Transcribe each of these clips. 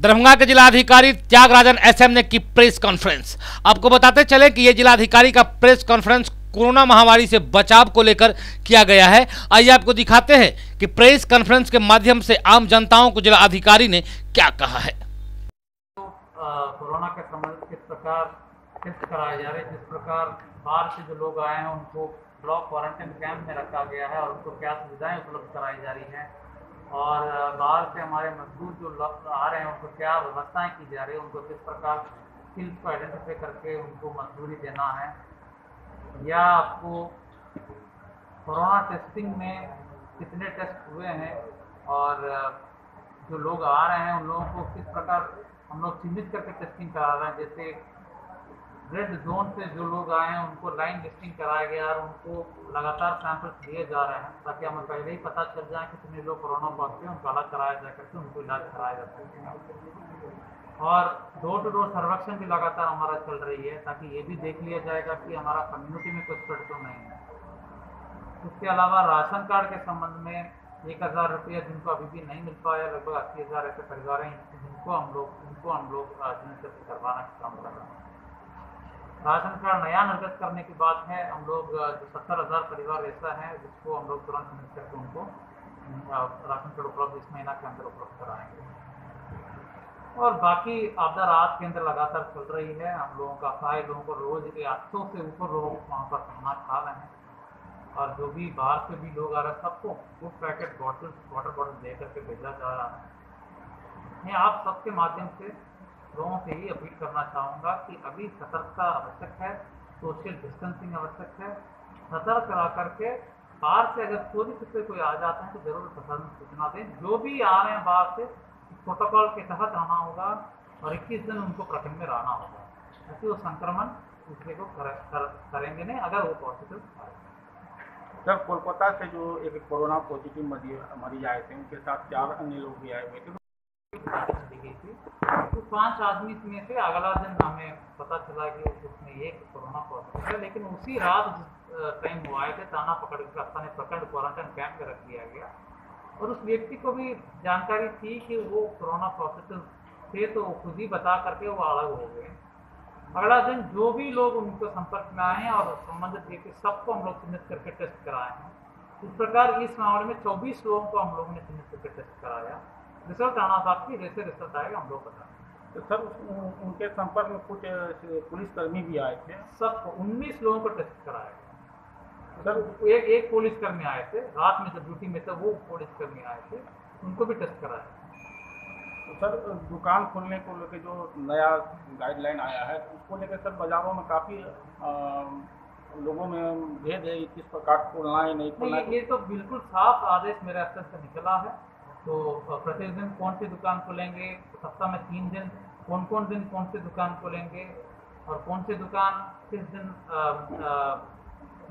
दरभंगा के जिलाधिकारी त्यागराजन एसएम ने की प्रेस कॉन्फ्रेंस। आपको बताते चले कि यह जिलाधिकारी का प्रेस कॉन्फ्रेंस कोरोना महामारी से बचाव को लेकर किया गया है। आइए आपको दिखाते हैं कि प्रेस कॉन्फ्रेंस के माध्यम से आम जनताओं को जिलाधिकारी ने क्या कहा है। कोरोना के संबंध किस प्रकार टेस्ट कराए जा रहे हैं, जिस प्रकार बाहर से जो लोग आए हैं उनको ब्लॉक क्वारंटाइन कैंप में रखा गया है और उनको क्या सुविधाएं उपलब्ध कराई जा रही हैं, और बाहर से हमारे मजदूर जो आ रहे हैं उनको क्या व्यवस्थाएं की जा रही है, उनको किस प्रकार स्किल्स को आइडेंटिफाई करके उनको मजदूरी देना है, या आपको कोरोना टेस्टिंग में कितने टेस्ट हुए हैं और जो लोग आ रहे हैं उन लोगों को किस प्रकार हम लोग चिन्हित करके टेस्टिंग करा रहे हैं। जैसे रेड जोन से जो लोग आए हैं उनको लाइन लिस्टिंग कराया गया और उनको लगातार सैंपल्स दिए जा रहे हैं ताकि हमें पहले ही पता चल जाए कि कितने लोग कोरोना पॉजिटिव हैं, उनको अलग कराया जा करके उनको इलाज कराया जा सके। और डोर टू डोर सर्वेक्षण भी लगातार हमारा चल रही है ताकि ये भी देख लिया जाएगा कि हमारा कम्युनिटी में कुछ स्प्रेड तो नहीं है। उसके अलावा राशन कार्ड के संबंध में 1000 रुपया जिनको अभी भी नहीं मिल पाया, लगभग 80,000 ऐसे परिवार हैं जिनको हम लोग रजिस्टर करवाना का काम कर रहे हैं। राशन कार्ड नया निर्गत करने की बात है, हम लोग जो 70,000 परिवार ऐसा है जिसको हम लोग तुरंत मिल करके उनको राशन कार्ड उपलब्ध इस महीना के अंदर उपलब्ध कराएंगे। और बाकी आपदा राहत केंद्र लगातार चल रही है। हम लोगों का सहाय लोगों को रोज 800 से ऊपर लोग वहाँ पर खाना खा रहे हैं, और जो भी बाहर से भी लोग आ रहे हैं सबको फूड पैकेट वाटर बॉटल दे करके भेजा जा रहा है। मैं आप सबके माध्यम से लोगों से ही अपील करना चाहूँगा कि अभी सतर्कता आवश्यक है, सोशल डिस्टेंसिंग आवश्यक है। सतर्क रह करके बाहर से अगर चोरी छुपे कोई आ जाते हैं तो जरूर प्रशासन सूचना दें। जो भी आ रहे हैं बाहर से प्रोटोकॉल के तहत आना होगा और 21 दिन उनको प्रखंड में रहना होगा, ऐसे वो संक्रमण दूसरे को करेंगे नहीं अगर वो पॉजिटिव आए। सर, कोलकाता से जो एक कोरोना पॉजिटिव मरीज आए थे उनके साथ 4 अन्य लोग भी आए हुए थे। तो 5 आदमी में से अगला दिन हमें पता चला कि उसमें एक कोरोना पॉजिटिव है, लेकिन उसी रात जिस टाइम वो आए थे ताना पकड़ के स्थानीय प्रखंड क्वारंटाइन कैंप में रख दिया गया, और उस व्यक्ति को भी जानकारी थी कि वो कोरोना पॉजिटिव थे तो खुद ही बता करके वो अलग हो गए। अगला दिन जो भी लोग उनके संपर्क में आए हैं और संबंधित व्यक्ति सबको हम लोग चिन्हित करके टेस्ट कराए हैं। इस प्रकार इस मामले में 24 लोगों को हम लोगों ने चिन्हित करके टेस्ट कराया। रिजल्ट आना बाकी, जैसे रिजल्ट आएगा हम लोग बताएंगे। तो सर, उनके संपर्क में कुछ पुलिसकर्मी भी आए थे। सबको 19 लोगों को टेस्ट कराया गया। सर, एक पुलिसकर्मी आए थे रात में, जब ड्यूटी में थे वो पुलिसकर्मी आए थे, उनको भी टेस्ट कराया। तो सर, दुकान खोलने को लेकर जो नया गाइडलाइन आया है उसको लेकर सर बाजारों में काफ़ी लोगों में भेद है, किस प्रकार खोलना है नहीं खोलना है। ये तो बिल्कुल साफ आदेश मेरे स्तर से निकला है। तो प्रतिदिन कौन सी दुकान खोलेंगे, सप्ताह में 3 दिन कौन दिन कौन सी दुकान खोलेंगे, और कौन सी दुकान किस दिन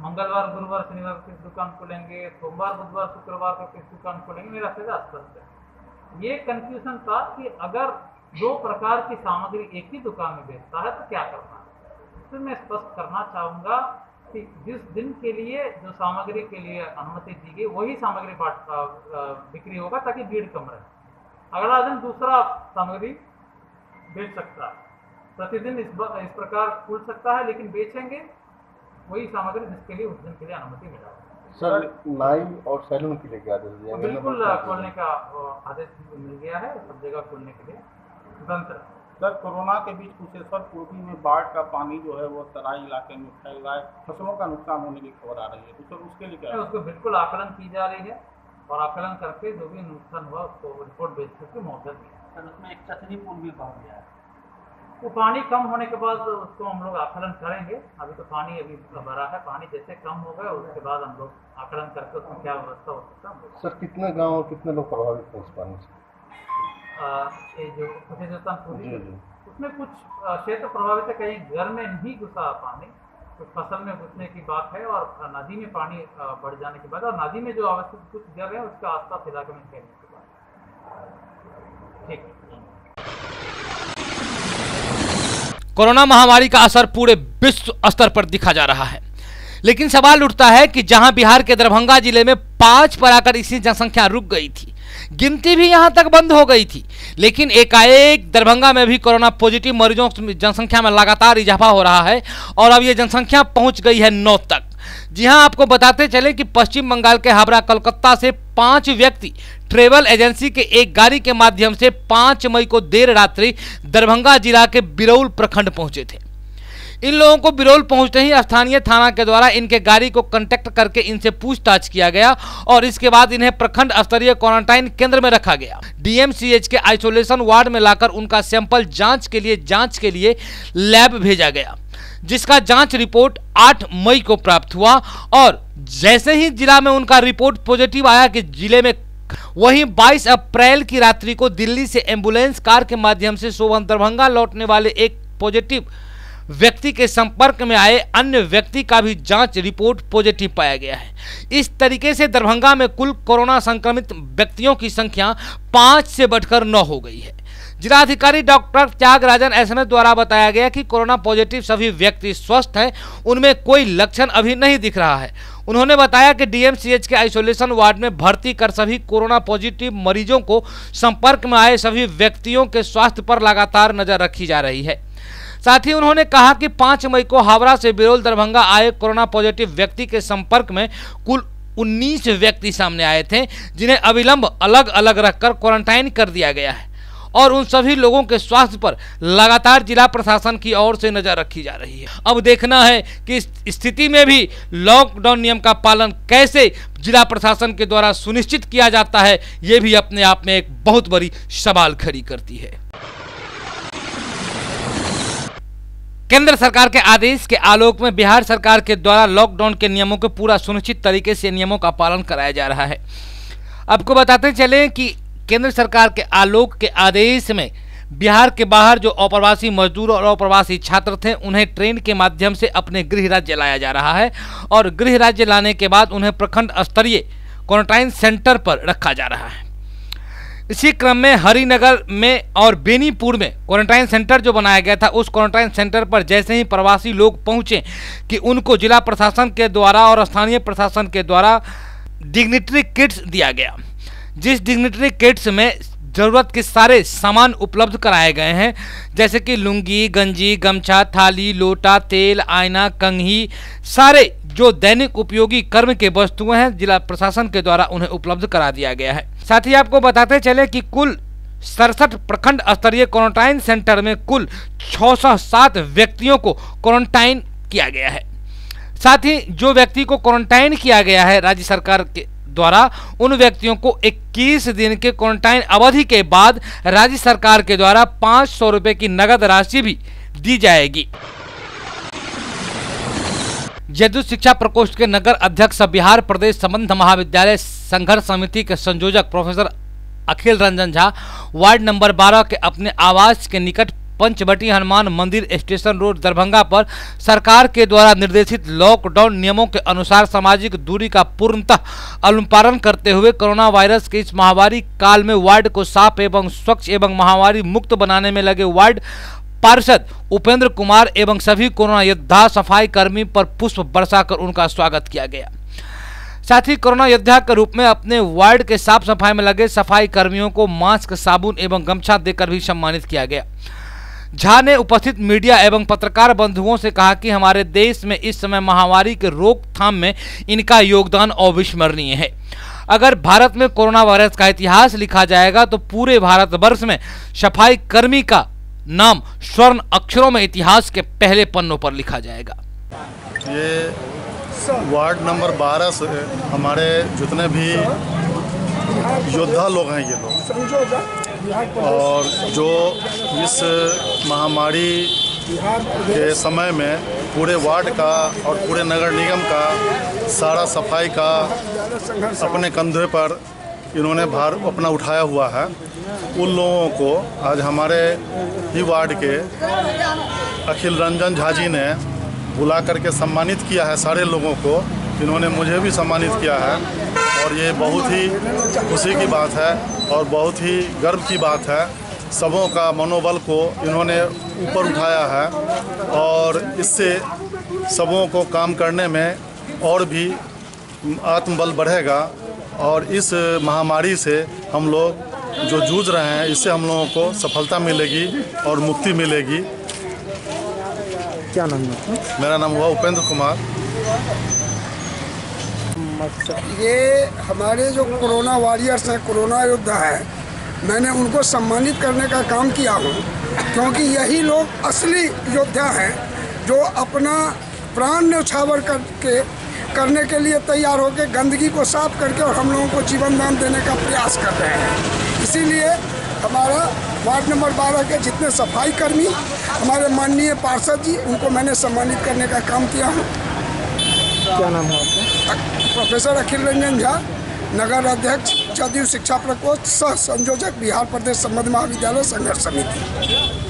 मंगलवार गुरुवार शनिवार को किस दुकान खोलेंगे, सोमवार बुधवार शुक्रवार को किस दुकान खोलेंगे, मेरा सीधा स्पष्ट है। ये कंफ्यूजन था कि अगर 2 प्रकार की सामग्री एक ही दुकान में बेचता है तो क्या करना है। इसमें मैं स्पष्ट करना चाहूँगा कि जिस दिन के लिए जो सामग्री के लिए अनुमति दी गई वही सामग्री बिक्री होगा ताकि भीड़ कम रहे। अगला दिन दूसरा सामग्री बेच सकता है, प्रतिदिन इस प्रकार खुल सकता है, लेकिन बेचेंगे वही सामग्री जिसके लिए उस दिन के लिए अनुमति मिला। सर, नाई और सैलून के लिए क्या आदेश दिया? बिल्कुल खोलने का आदेश मिल गया है, सब जगह खोलने के लिए स्वतंत्र। सर, कोरोना के बीच कुशेश्वर पूर्वी में बाढ़ का पानी जो है वो तराई इलाके में फैल रहा है, फसलों का नुकसान होने की खबर आ रही है, तो सर उसके लिए क्या है? उसको बिल्कुल आकलन की जा रही है और आकलन करके जो भी नुकसान हुआ उसको रिपोर्ट भेज करके मुआवजा दिया। सर, उसमें एक चतनी पुल भी बह गया है, वो पानी कम होने के बाद उसको हम लोग आकलन करेंगे। अभी तो पानी अभी भरा है, पानी जैसे कम होगा उसके बाद हम लोग आकलन करके उसमें क्या व्यवस्था हो सकता है। सर, कितने गाँव और कितने लोग प्रभावित हैं इस पानी से? ये जो उसमें कुछ क्षेत्र प्रभावित है, कहीं घर में नहीं घुसा पानी, कुछ फसल में घुसने की बात है, और नदी में पानी बढ़ जाने के बाद, और नदी में जो आवश्यक कुछ जगह है उसके आसपास इलाके में फैलने के बाद। ठीक। कोरोना महामारी का असर पूरे विश्व स्तर पर दिखा जा रहा है, लेकिन सवाल उठता है कि जहां बिहार के दरभंगा जिले में 5 पर आकर इसी जनसंख्या रुक गई थी, गिनती भी यहां तक बंद हो गई थी, लेकिन एकाएक दरभंगा में भी कोरोना पॉजिटिव मरीजों की जनसंख्या में लगातार इजाफा हो रहा है और अब ये जनसंख्या पहुंच गई है 9 तक। जी हां, आपको बताते चले कि पश्चिम बंगाल के हावड़ा कोलकाता से 5 व्यक्ति ट्रेवल एजेंसी के एक गाड़ी के माध्यम से 5 मई को देर रात्रि दरभंगा जिला के बिरौल प्रखंड पहुंचे थे। इन लोगों को बिरौल पहुंचते ही स्थानीय थाना के द्वारा इनके गाड़ी को कांटेक्ट करके इनसे पूछताछ किया गया और इसके बाद इन्हें प्रखंड स्तरीय क्वारंटाइन केंद्र में रखा गया। डीएमसीएच के आइसोलेशन वार्ड में लाकर उनका सैंपल जांच के लिए लैब भेजा गया, जिसका जांच रिपोर्ट 8 मई को प्राप्त हुआ और जैसे ही जिला में उनका रिपोर्ट पॉजिटिव आया कि जिले में वहीं 22 अप्रैल की रात्रि को दिल्ली से एम्बुलेंस कार के माध्यम से सुबह दरभंगा लौटने वाले एक पॉजिटिव व्यक्ति के संपर्क में आए अन्य व्यक्ति का भी जांच रिपोर्ट पॉजिटिव पाया गया है। इस तरीके से दरभंगा में कुल कोरोना संक्रमित व्यक्तियों की संख्या 5 से बढ़कर 9 हो गई है। जिलाधिकारी डॉक्टर त्यागराजन एसएम द्वारा बताया गया कि कोरोना पॉजिटिव सभी व्यक्ति स्वस्थ हैं, उनमें कोई लक्षण अभी नहीं दिख रहा है। उन्होंने बताया कि डीएमसीएच के आइसोलेशन वार्ड में भर्ती कर सभी कोरोना पॉजिटिव मरीजों को संपर्क में आए सभी व्यक्तियों के स्वास्थ्य पर लगातार नजर रखी जा रही है। साथ ही उन्होंने कहा कि 5 मई को हावड़ा से बिरौल दरभंगा आए कोरोना पॉजिटिव व्यक्ति के संपर्क में कुल 19 व्यक्ति सामने आए थे, जिन्हें अविलंब अलग अलग रखकर क्वारंटाइन कर दिया गया है और उन सभी लोगों के स्वास्थ्य पर लगातार जिला प्रशासन की ओर से नजर रखी जा रही है। अब देखना है कि इस स्थिति में भी लॉकडाउन नियम का पालन कैसे जिला प्रशासन के द्वारा सुनिश्चित किया जाता है, ये भी अपने आप में एक बहुत बड़ी सवाल खड़ी करती है। केंद्र सरकार के आदेश के आलोक में बिहार सरकार के द्वारा लॉकडाउन के नियमों को पूरा सुनिश्चित तरीके से नियमों का पालन कराया जा रहा है। आपको बताते चले कि केंद्र सरकार के आलोक के आदेश में बिहार के बाहर जो अप्रवासी मजदूर और अप्रवासी छात्र थे उन्हें ट्रेन के माध्यम से अपने गृह राज्य लाया जा रहा है और गृह राज्य लाने के बाद उन्हें प्रखंड स्तरीय क्वारंटाइन सेंटर पर रखा जा रहा है। इसी क्रम में हरिनगर में और बेनीपुर में क्वारंटाइन सेंटर जो बनाया गया था, उस क्वारंटाइन सेंटर पर जैसे ही प्रवासी लोग पहुंचे कि उनको जिला प्रशासन के द्वारा और स्थानीय प्रशासन के द्वारा डिग्निटरी किट्स दिया गया, जिस डिग्निटरी किट्स में ज़रूरत के सारे सामान उपलब्ध कराए गए हैं, जैसे कि लुंगी, गंजी, गमछा, थाली, लोटा, तेल, आईना, कंघी, सारे जो दैनिक उपयोगी कर्म के वस्तुएं हैं जिला प्रशासन के द्वारा उन्हें उपलब्ध करा दिया गया है। साथ ही आपको बताते चले कि कुल 67 प्रखंड स्तरीय क्वारंटाइन सेंटर में कुल 607 व्यक्तियों को क्वारंटाइन किया गया है। साथ ही जो व्यक्ति को क्वारंटाइन किया गया है राज्य सरकार के द्वारा, उन व्यक्तियों को 21 दिन के क्वारंटाइन अवधि के बाद राज्य सरकार के द्वारा 500 रुपए की नगद राशि भी दी जाएगी। जदयू शिक्षा प्रकोष्ठ के नगर अध्यक्ष बिहार प्रदेश संबंध महाविद्यालय संघर्ष समिति के संयोजक प्रोफेसर अखिल रंजन झा वार्ड नंबर 12 के अपने आवास के निकट पंचवटी हनुमान मंदिर स्टेशन रोड दरभंगा पर सरकार के द्वारा निर्देशित लॉकडाउन नियमों के अनुसार सामाजिक दूरी का पूर्णतः अनुपालन करते हुए कोरोना वायरस के इस महामारी काल में वार्ड को साफ एवं स्वच्छ एवं महामारी मुक्त बनाने में लगे वार्ड पार्षद उपेंद्र कुमार एवं सभी कोरोना योद्धा सफाई कर्मी पर पुष्प बरसाकर उनका स्वागत किया गया। साथ ही कोरोना योद्धा के रूप में अपने वार्ड के साफ सफाई में लगे सफाई कर्मियों को मास्क, साबुन एवं गमछा देकर भी सम्मानित किया गया। झा ने उपस्थित मीडिया एवं पत्रकार बंधुओं से कहा कि हमारे देश में इस समय महामारी के रोकथाम में इनका योगदान अविस्मरणीय है। अगर भारत में कोरोना वायरस का इतिहास लिखा जाएगा तो पूरे भारतवर्ष में सफाई कर्मी का नाम स्वर्ण अक्षरों में इतिहास के पहले पन्नों पर लिखा जाएगा। ये वार्ड नंबर 12 से हमारे जितने भी योद्धा लोग हैं, ये लोग, और जो इस महामारी के समय में पूरे वार्ड का और पूरे नगर निगम का सारा सफाई का अपने कंधे पर इन्होंने भार अपना उठाया हुआ है, उन लोगों को आज हमारे ही वार्ड के अखिल रंजन झा जी ने बुला करके सम्मानित किया है। सारे लोगों को इन्होंने मुझे भी सम्मानित किया है और ये बहुत ही खुशी की बात है और बहुत ही गर्व की बात है। सबों का मनोबल को इन्होंने ऊपर उठाया है और इससे सबों को काम करने में और भी आत्मबल बढ़ेगा और इस महामारी से हम लोग जो जूझ रहे हैं, इससे हम लोगों को सफलता मिलेगी और मुक्ति मिलेगी। क्या नाम है आपका? मेरा नाम हुआ उपेंद्र कुमार। ये हमारे जो कोरोना वॉरियर्स हैं, कोरोना योद्धा है, मैंने उनको सम्मानित करने का काम किया हूँ, क्योंकि यही लोग असली योद्धा हैं जो अपना प्राण न्यौछावर करने के लिए तैयार होकर गंदगी को साफ करके और हम लोगों को जीवन दान देने का प्रयास कर रहे हैं। इसीलिए हमारा वार्ड नंबर 12 के जितने सफाई कर्मी, हमारे माननीय पार्षद जी, उनको मैंने सम्मानित करने का काम किया हूँ। क्या नाम है आपका? प्रोफेसर अखिल रंजन झा, नगर अध्यक्ष जदयू शिक्षा प्रकोष्ठ, सह संयोजक बिहार प्रदेश संबद्ध महाविद्यालय संघर्ष समिति।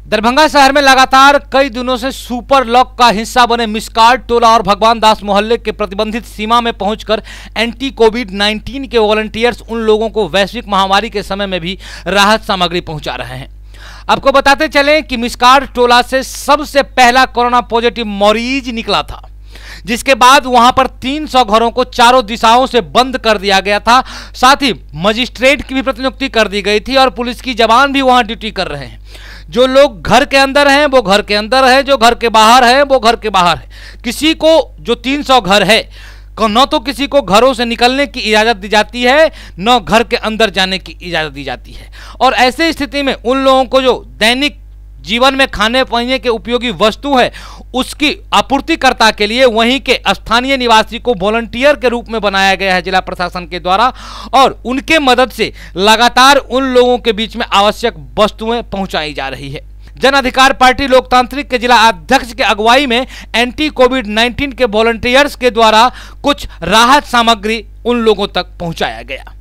दरभंगा शहर में लगातार कई दिनों से सुपर लॉक का हिस्सा बने मिसकार्ड टोला और भगवान दास मोहल्ले के प्रतिबंधित सीमा में पहुंचकर एंटी कोविड-19 के वॉलंटियर्स उन लोगों को वैश्विक महामारी के समय में भी राहत सामग्री पहुंचा रहे हैं। आपको बताते चलें कि मिसकार्ड टोला से सबसे पहला कोरोना पॉजिटिव मरीज निकला था, जिसके बाद वहां पर 300 घरों को चारों दिशाओं से बंद कर दिया गया था। साथ ही मजिस्ट्रेट की भी प्रतिनियुक्ति कर दी गई थी और पुलिस की जवान भी वहां ड्यूटी कर रहे हैं। जो लोग घर के अंदर हैं वो घर के अंदर है, जो घर के बाहर है वो घर के बाहर है। किसी को जो 300 घर है, न तो किसी को घरों से निकलने की इजाजत दी जाती है, न घर के अंदर जाने की इजाजत दी जाती है। और ऐसे स्थिति में उन लोगों को जो दैनिक जीवन में खाने पीने के उपयोगी वस्तु है, उसकी आपूर्तिकर्ता के लिए वहीं के स्थानीय निवासी को वॉलंटियर के रूप में बनाया गया है जिला प्रशासन के द्वारा, और उनके मदद से लगातार उन लोगों के बीच में आवश्यक वस्तुएं पहुंचाई जा रही है। जन अधिकार पार्टी लोकतांत्रिक के जिला अध्यक्ष के अगुवाई में एंटी कोविड-19 के वॉलंटियर्स के द्वारा कुछ राहत सामग्री उन लोगों तक पहुंचाया गया।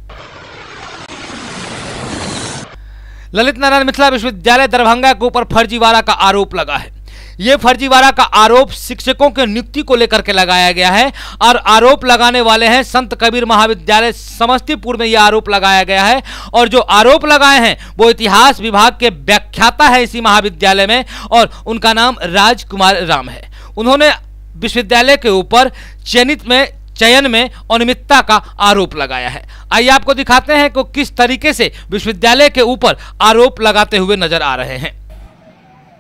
ललित नारायण मिथिला विश्वविद्यालय दरभंगा के ऊपर फर्जीवाड़ा का आरोप लगा है। यह फर्जीवाड़ा का आरोप शिक्षकों के नियुक्ति को लेकर के लगाया गया है और आरोप लगाने वाले हैं संत कबीर महाविद्यालय समस्तीपुर में यह आरोप लगाया गया है। और जो आरोप लगाए हैं वो इतिहास विभाग के व्याख्याता है इसी महाविद्यालय में, और उनका नाम राजकुमार राम है। उन्होंने विश्वविद्यालय के ऊपर चयन में अनियमितता का आरोप लगाया है। आइए आपको दिखाते हैं कि किस तरीके से विश्वविद्यालय के ऊपर आरोप लगाते हुए नजर आ रहे हैं।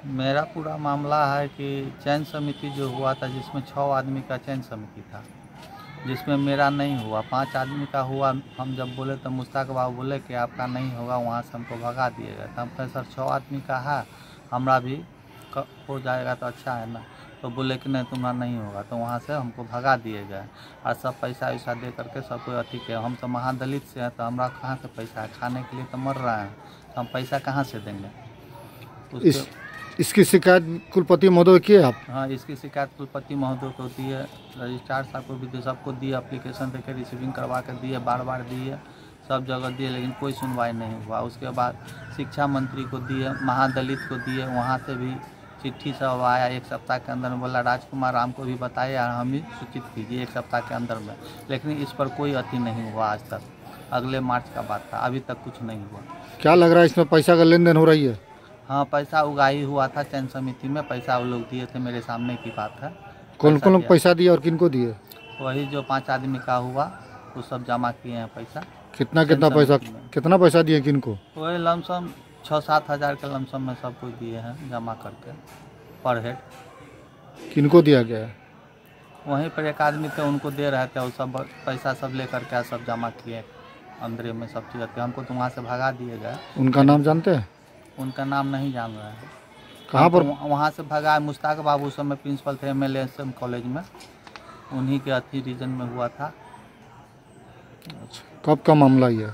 मेरा पूरा मामला है कि चयन समिति जो हुआ था, जिसमें 6 आदमी का चयन समिति था, जिसमें मेरा नहीं हुआ, 5 आदमी का हुआ। हम जब बोले तो मुश्ताक बाबू बोले कि आपका नहीं होगा, वहाँ से हमको भगा दिए गए। तो हम कहे सर 6 आदमी का है, हमारा भी हो जाएगा तो अच्छा है ना। तो बोले कि नहीं तुम्हारा नहीं होगा, तो वहाँ से हमको भगा दिए गए। और सब पैसा वैसा दे करके सब कोई अथी के, हम तो महादलित से हैं, तो हमारा कहाँ से पैसा है, खाने के लिए तो मर रहे हैं, तो हम पैसा कहाँ से देंगे। इसकी शिकायत कुलपति महोदय की है आप? हाँ, इसकी शिकायत कुलपति महोदय को दी है, रजिस्ट्रार साहब को भी दी, सबको दिए, एप्लीकेशन देके रिसीविंग करवा कर दिए, बार दिए, सब जगह दिए, लेकिन कोई सुनवाई नहीं हुआ। उसके बाद शिक्षा मंत्री को दिए, महादलित को दिए, वहाँ से भी चिट्ठी सब आया 1 सप्ताह के अंदर में। बोला राजकुमार राम को भी बताया, हम ही सूचित कीजिए 1 सप्ताह के अंदर में, लेकिन इस पर कोई अति नहीं हुआ आज तक। अगले मार्च का बात था, अभी तक कुछ नहीं हुआ। क्या लग रहा है इसमें पैसा का लेन देन हो रही है? हाँ, पैसा उगाही हुआ था चयन समिति में, पैसा वो लोग दिए थे, मेरे सामने की बात है। कौन कौन लोग पैसा दिए और किन को दिए? वही जो 5 आदमी का हुआ वो सब जमा किए हैं पैसा। कितना पैसा दिए किन को? वही लमसम 6-7 हज़ार के लमसम में सबको दिए हैं जमा करके पर हेड। किन को दिया गया है? वहीं पर 1 आदमी थे, उनको दे रहे थे, वो सब पैसा सब लेकर के सब जमा किए अंदर में सब चीज़। हमको तो वहाँ से भगा दिए गए। उनका नाम जानते हैं? उनका नाम नहीं जान रहे हैं। कहाँ पर? वहाँ से भगा, मुश्ताक बाबू सब में प्रिंसिपल थे MLSM कॉलेज में, उन्हीं के अथी रीजन में हुआ था। कब का मामला ये?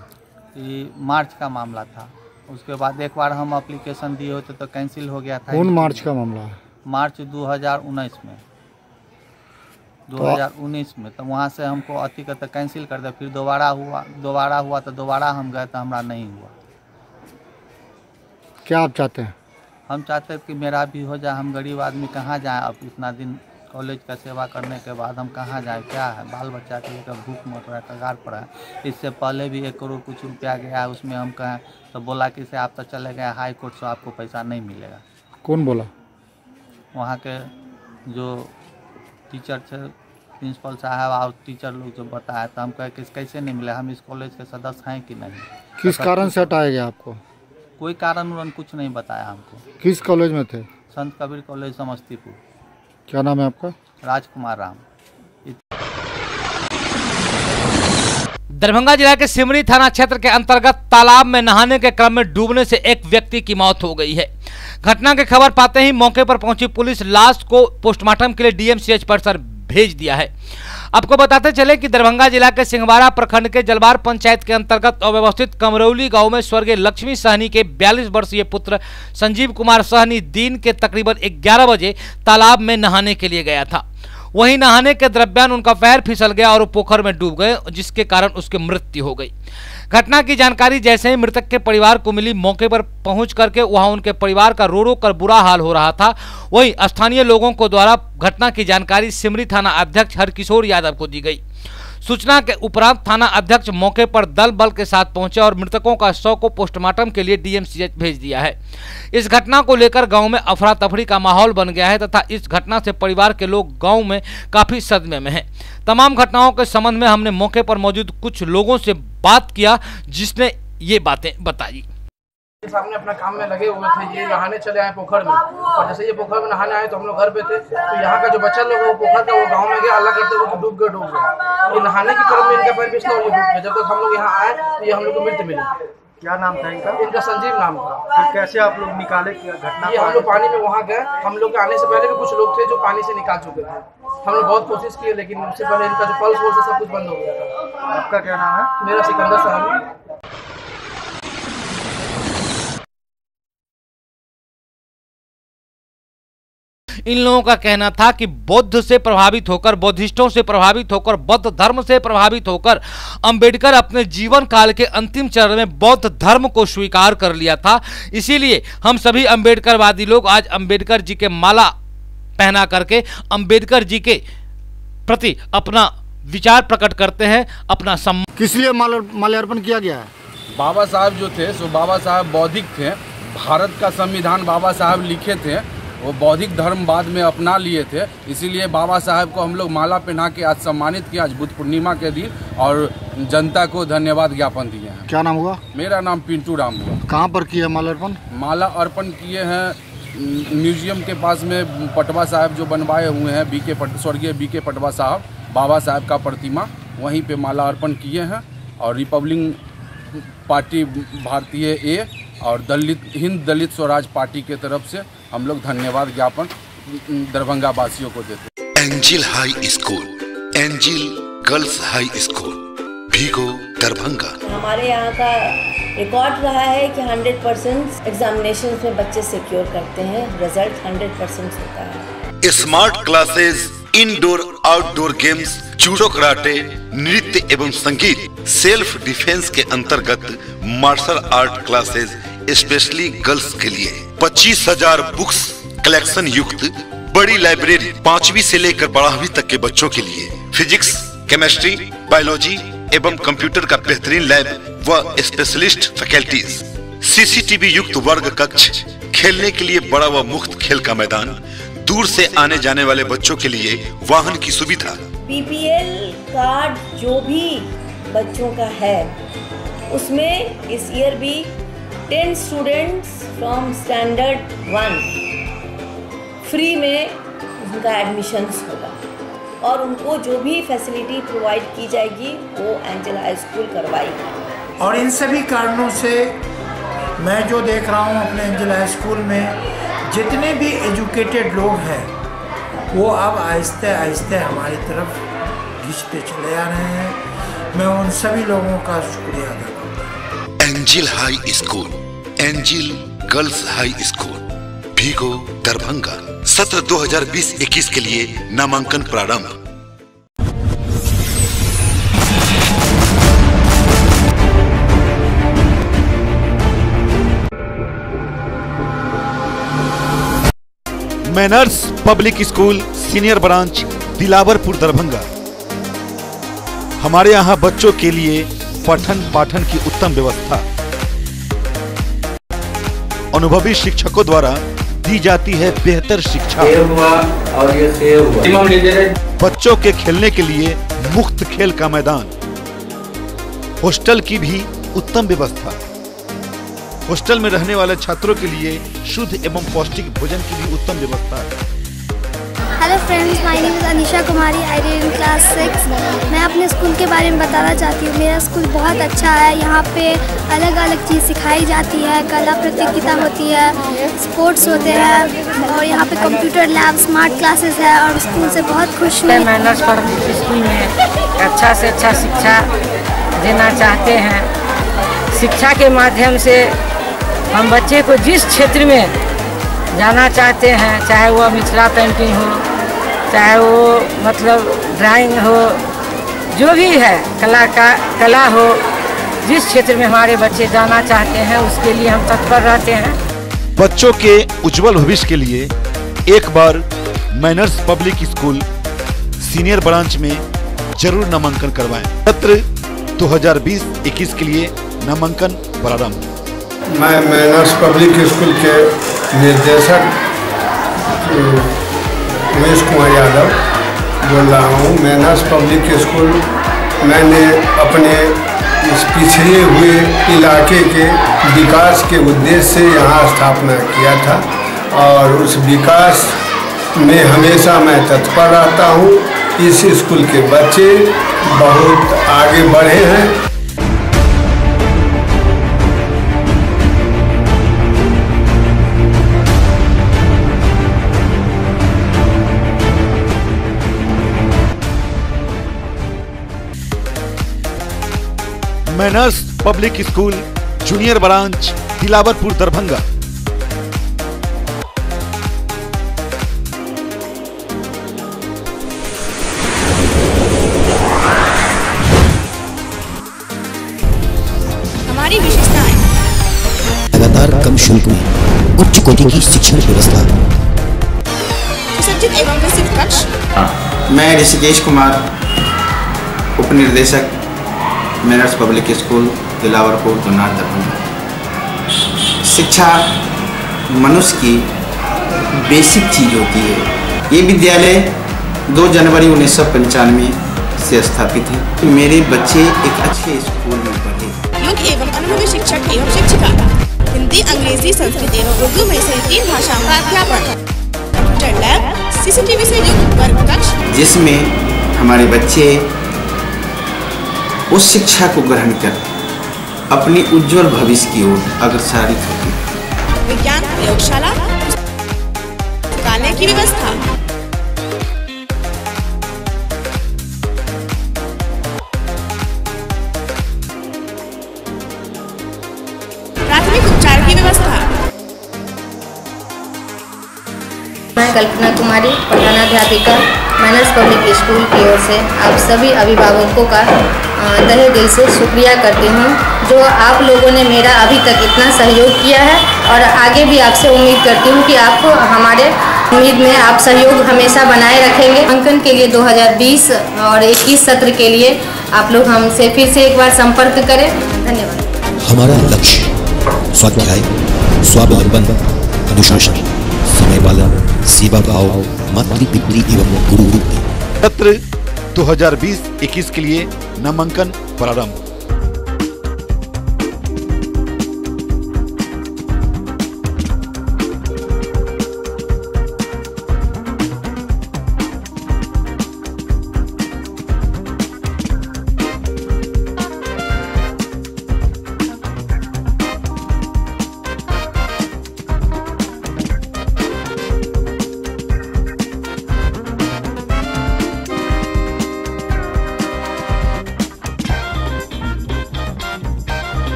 मार्च का मामला था। उसके बाद एक बार हम एप्लीकेशन दिए होते तो कैंसिल हो गया था। कौन मार्च का मामला है? मार्च 2019 में, 2019 में। तो वहाँ से हमको अथी का तो कैंसिल कर दिया, फिर दोबारा हुआ तो दोबारा हम गए तो हमारा नहीं हुआ। क्या आप चाहते हैं? हम चाहते हैं कि मेरा भी हो जाए। हम गरीब आदमी कहाँ जाएं, अब इतना दिन कॉलेज का सेवा करने के बाद हम कहाँ जाएं? क्या है, बाल बच्चा के लेकर भूख मर रहा है, कगार पड़ा है। इससे पहले भी 1 करोड़ कुछ रुपया गया है, उसमें हम कहें तो बोला कि से आप तो चले गए हाई कोर्ट से, आपको पैसा नहीं मिलेगा। कौन बोला? वहाँ के जो टीचर थे प्रिंसिपल साहब और टीचर लोग जो बताया तो हम कहे कि कैसे नहीं मिले, हम इस कॉलेज के सदस्य हैं कि नहीं। किस कारण से हटाया गया आपको? कोई कारण उन्होंने कुछ नहीं बताया हमको। किस कॉलेज में थे? संत कबीर कॉलेज समस्तीपुर। क्या नाम है आपका? राजकुमार राम। दरभंगा जिला के सिमरी थाना क्षेत्र के अंतर्गत तालाब में नहाने के क्रम में डूबने से एक व्यक्ति की मौत हो गई है। घटना की खबर पाते ही मौके पर पहुंची पुलिस लाश को पोस्टमार्टम के लिए डीएमसीएच परिसर भेज दिया है। आपको बताते चले कि दरभंगा जिला के सिंहवाड़ा प्रखंड के जलवार पंचायत के अंतर्गत अव्यवस्थित कमरौली गांव में स्वर्गीय लक्ष्मी सहनी के 42 वर्षीय पुत्र संजीव कुमार सहनी दिन के तकरीबन 11 बजे तालाब में नहाने के लिए गया था। वहीं नहाने के दरमियान उनका पैर फिसल गया और वो पोखर में डूब गए, जिसके कारण उसकी मृत्यु हो गई। घटना की जानकारी जैसे ही मृतक के परिवार को मिली, मौके पर पहुंच करके वहां उनके परिवार का रो रो कर बुरा हाल हो रहा था। वहीं स्थानीय लोगों को द्वारा घटना की जानकारी सिमरी थाना अध्यक्ष हरकिशोर यादव को दी गई। सूचना के उपरांत थाना अध्यक्ष मौके पर दल बल के साथ पहुंचे और मृतकों का शव को पोस्टमार्टम के लिए डीएमसीएच भेज दिया है। इस घटना को लेकर गांव में अफरा तफरी का माहौल बन गया है तथा इस घटना से परिवार के लोग गांव में काफी सदमे में हैं। तमाम घटनाओं के संबंध में हमने मौके पर मौजूद कुछ लोगों से बात किया, जिसने ये बातें बताई। सामने अपना काम में लगे हुए थे, ये नहाने चले आए पोखर में, और जैसे ये पोखर में नहाने आए तो हम लोग घर पे थे, तो यहाँ का जो बच्चा लोग वो पोखर का वो गांव में गया, हल्ला करते हुए डूब गए। ये नहाने की क्रम में इनका पैर फिसला और ये डूब गए। जब तक हम लोग यहाँ आए तो ये हम लोग को मृत मिली। क्या नाम था इनका? इनका संजीव नाम था। फिर कैसे आप लोग निकाले घटना? ये हम लोग पानी में वहाँ गए, हम लोग के आने से पहले भी कुछ लोग थे जो पानी से निकाल चुके थे। हम लोग बहुत कोशिश किए, लेकिन उससे पहले इनका जो पल्स वोल्स सब कुछ बंद हो गया था। आपका क्या नाम है? मेरा सिकंदर सहनी। इन लोगों का कहना था कि बौद्ध से प्रभावित होकर, बौद्धिस्टों से प्रभावित होकर, बौद्ध धर्म से प्रभावित होकर अंबेडकर अपने जीवन काल के अंतिम चरण में बौद्ध धर्म को स्वीकार कर लिया था। इसीलिए हम सभी अंबेडकरवादी लोग आज अंबेडकर जी के माला पहना करके अंबेडकर जी के प्रति अपना विचार प्रकट करते हैं, अपना सम्मान। किस लिए माल्यार्पण किया गया है? बाबा साहब जो थे सो बाबा साहब बौद्धिक थे। भारत का संविधान बाबा साहब लिखे थे, वो बौद्धिक धर्म बाद में अपना लिए थे। इसीलिए बाबा साहब को हम लोग माला पहना के आज सम्मानित किया, आज बुद्ध पूर्णिमा के दिन, और जनता को धन्यवाद ज्ञापन दिए हैं। क्या नाम हुआ? मेरा नाम पिंटू राम हुआ। कहाँ पर किया माल्यार्पण? माला अर्पण किए हैं म्यूजियम के पास में, पटवा साहब जो बनवाए हुए हैं, स्वर्गीय बीके पटवा साहब, बाबा साहब का प्रतिमा, वहीं पे माला अर्पण किए हैं। और रिपब्लिक पार्टी भारतीय ए और हिंद दलित स्वराज पार्टी के तरफ से हम लोग धन्यवाद ज्ञापन दरभंगा वासियों को देते हैं। Angel high school, Angel girls high school, Bhigo Darbhanga. हमारे यहाँ का रिकॉर्ड रहा है कि 100% एग्जामिनेशन में बच्चे सिक्योर करते हैं, रिजल्ट 100% होता है। Smart classes, indoor outdoor games, judo karate, नृत्य एवं संगीत, सेल्फ डिफेंस के अंतर्गत martial art classes specially girls के लिए 25,000 बुक्स कलेक्शन युक्त बड़ी लाइब्रेरी, 5वीं से लेकर 12वीं तक के बच्चों के लिए फिजिक्स, केमिस्ट्री, बायोलॉजी एवं कंप्यूटर का बेहतरीन लैब व स्पेशलिस्ट फैकल्टीज, सीसीटीवी युक्त वर्ग कक्ष, खेलने के लिए बड़ा व मुफ्त खेल का मैदान, दूर से आने जाने वाले बच्चों के लिए वाहन की सुविधा। बीपीएल कार्ड जो भी बच्चों का है उसमें इस ईयर भी 10 स्टूडेंट्स फ्रॉम स्टैंडर्ड 1 फ्री में उनका एडमिशन्स होगा और उनको जो भी फैसिलिटी प्रोवाइड की जाएगी वो एंजल हाई स्कूल करवाएगी। और इन सभी कारणों से मैं जो देख रहा हूँ अपने एंजल हाई स्कूल में जितने भी एजुकेटेड लोग हैं वो अब आहिस्ते आहिस्ते हमारी तरफ खींचते चले आ रहे हैं। मैं उन सभी लोगों का शुक्रिया अदा करता हूँ। Angel high school, Angel girls high school, Bhigo Darbhanga. सत्र 2020-21 के लिए नामांकन प्रारंभ। Manners public school senior branch Dilawarpur Darbhanga. हमारे यहाँ बच्चों के लिए पठन पाठन की उत्तम व्यवस्था, अनुभवी शिक्षकों द्वारा दी जाती है बेहतर शिक्षा। हुआ और ये सेव हुआ। बच्चों के खेलने के लिए मुफ्त खेल का मैदान, हॉस्टल की भी उत्तम व्यवस्था, हॉस्टल में रहने वाले छात्रों के लिए शुद्ध एवं पौष्टिक भोजन की भी उत्तम व्यवस्था है। Hello friends, my name is Anisha Kumari, I read in class 6। मैं अपने स्कूल के बारे में बताना चाहती हूँ। मेरा स्कूल बहुत अच्छा है। यहाँ पे अलग अलग चीज़ सिखाई जाती है, कला प्रतियोगिता होती है, स्पोर्ट्स होते हैं और यहाँ पे कंप्यूटर लैब, स्मार्ट क्लासेस है और स्कूल से बहुत खुश हूँ। मैनर्स पब्लिक स्कूल में अच्छा से अच्छा शिक्षा देना चाहते हैं। शिक्षा के माध्यम से हम बच्चे को जिस क्षेत्र में जाना चाहते हैं, चाहे वो मिथिला पेंटिंग हो, चाहे वो मतलब ड्राइंग हो, जो भी है कला हो, जिस क्षेत्र में हमारे बच्चे जाना चाहते हैं उसके लिए हम तत्पर रहते हैं। बच्चों के उज्जवल भविष्य के लिए एक बार Manners public school senior branch में जरूर नामांकन करवाएं। सत्र 2020-21 के लिए नामांकन प्रारंभ। मैं मैनर्स पब्लिक स्कूल के निर्देशक उमेश कुमार यादव बोल रहा हूँ। मैनर्स पब्लिक स्कूल मैंने अपने इस पिछड़े हुए इलाके के विकास के उद्देश्य से यहाँ स्थापना किया था और उस विकास में हमेशा मैं तत्पर रहता हूँ। इस स्कूल के बच्चे बहुत आगे बढ़े हैं। Manners public school junior branch Dilawarpur Darbhanga. हमारी विशेषताएं लगातार कम शुल्क में उच्च कोटि की शिक्षण व्यवस्था, सुसज्जित एवं विस्तृत कक्ष। मैं ऋषिकेश कुमार, उप निर्देशक manners public school Dilawarpur Darbhanga. शिक्षा मनुष्य की बेसिक चीज होती है। ये विद्यालय 2 जनवरी 1995 से स्थापित है। मेरे बच्चे एक अच्छे स्कूल में पढ़े। योग्य एवं अनुभवी शिक्षक एवं शिक्षिका, हिंदी, अंग्रेजी, संस्कृत एवं उर्दू में से 3 भाषाओं का अध्यापन, कंप्यूटर लैब, CCTV से युक्त वर्ग कक्ष, जिसमें हमारे बच्चे उस शिक्षा को ग्रहण कर अपनी उज्जवल भविष्य की ओर अग्रसरित होती है। विज्ञान प्रयोगशाला, पुस्तकालय की व्यवस्था, प्राथमिक उपचार की व्यवस्था। मैं Kalpana Kumari, प्रधानाध्यापिका, manners public school की ओर से आप सभी अभिभावकों का तहे दिल से शुक्रिया करती हूँ जो आप लोगों ने मेरा अभी तक इतना सहयोग किया है और आगे भी आपसे उम्मीद करती हूँ कि आप हमारे उम्मीद में आप सहयोग हमेशा बनाए रखेंगे। अंकन के लिए 2020 और 21 सत्र के लिए आप लोग हमसे फिर से एक बार संपर्क करें। धन्यवाद। हमारा लक्ष्य स्वाध्याय, स्वावलंबन, अनुशासन, समय पालन, सेवा भाव, मातृ पितृ एवं गुरु। सत्र 2020-21 के लिए नामांकन प्रारंभ।